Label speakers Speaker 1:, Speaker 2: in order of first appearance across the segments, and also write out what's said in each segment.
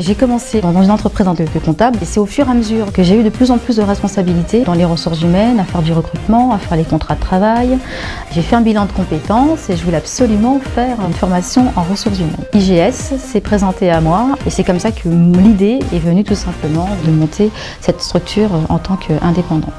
Speaker 1: J'ai commencé dans une entreprise en tant que comptable et c'est au fur et à mesure que j'ai eu de plus en plus de responsabilités dans les ressources humaines, à faire du recrutement, à faire les contrats de travail. J'ai fait un bilan de compétences et je voulais absolument faire une formation en ressources humaines. IGS s'est présenté à moi et c'est comme ça que l'idée est venue tout simplement de monter cette structure en tant qu'indépendante.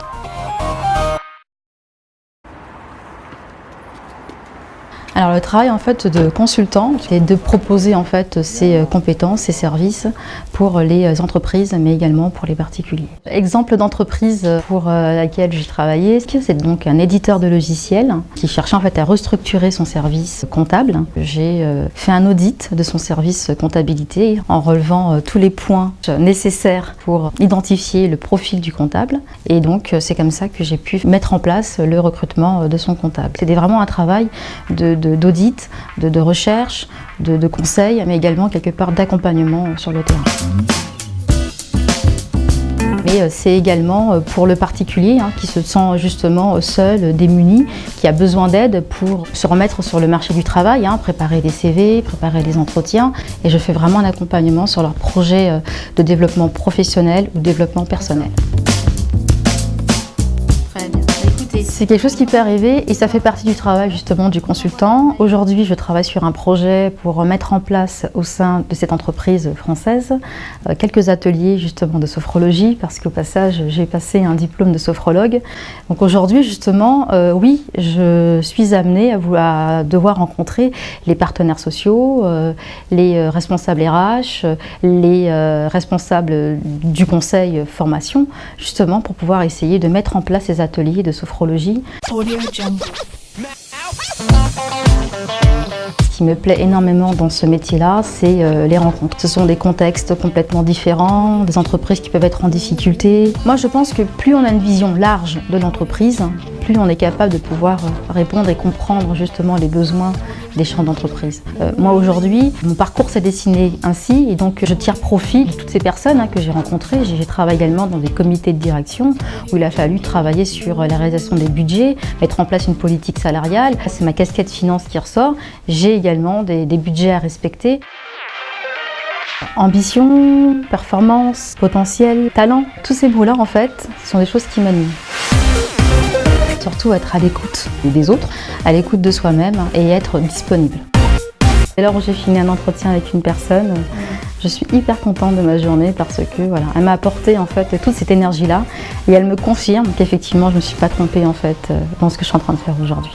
Speaker 1: Alors le travail en fait de consultant, c'est de proposer en fait ces compétences, ces services pour les entreprises, mais également pour les particuliers. Exemple d'entreprise pour laquelle j'ai travaillé, c'est donc un éditeur de logiciels qui cherchait en fait à restructurer son service comptable. J'ai fait un audit de son service comptabilité en relevant tous les points nécessaires pour identifier le profil du comptable. Et donc c'est comme ça que j'ai pu mettre en place le recrutement de son comptable. C'était vraiment un travail d'audit, de recherche, de conseil, mais également quelque part d'accompagnement sur le terrain. Mais c'est également pour le particulier qui se sent justement seul, démuni, qui a besoin d'aide pour se remettre sur le marché du travail, préparer des CV, préparer des entretiens. Et je fais vraiment un accompagnement sur leur projet de développement professionnel ou développement personnel. C'est quelque chose qui peut arriver et ça fait partie du travail justement du consultant. Aujourd'hui, je travaille sur un projet pour mettre en place au sein de cette entreprise française quelques ateliers justement de sophrologie parce qu'au passage, j'ai passé un diplôme de sophrologue. Donc aujourd'hui justement, oui, je suis amenée à devoir rencontrer les partenaires sociaux, les responsables RH, les responsables du conseil formation, justement pour pouvoir essayer de mettre en place ces ateliers de sophrologie. Ce qui me plaît énormément dans ce métier-là, c'est les rencontres. Ce sont des contextes complètement différents, des entreprises qui peuvent être en difficulté. Moi, je pense que plus on a une vision large de l'entreprise, plus on est capable de pouvoir répondre et comprendre justement les besoins des champs d'entreprise. Moi aujourd'hui, mon parcours s'est dessiné ainsi et donc je tire profit de toutes ces personnes que j'ai rencontrées. J'ai travaillé également dans des comités de direction où il a fallu travailler sur la réalisation des budgets, mettre en place une politique salariale. C'est ma casquette finance qui ressort. J'ai également des budgets à respecter. Ambition, performance, potentiel, talent, tous ces mots-là en fait, ce sont des choses qui m'animent. Surtout être à l'écoute des autres, à l'écoute de soi-même et être disponible. Dès lors où j'ai fini un entretien avec une personne, je suis hyper contente de ma journée parce que voilà, elle m'a apporté en fait toute cette énergie-là et elle me confirme qu'effectivement je ne me suis pas trompée en fait dans ce que je suis en train de faire aujourd'hui.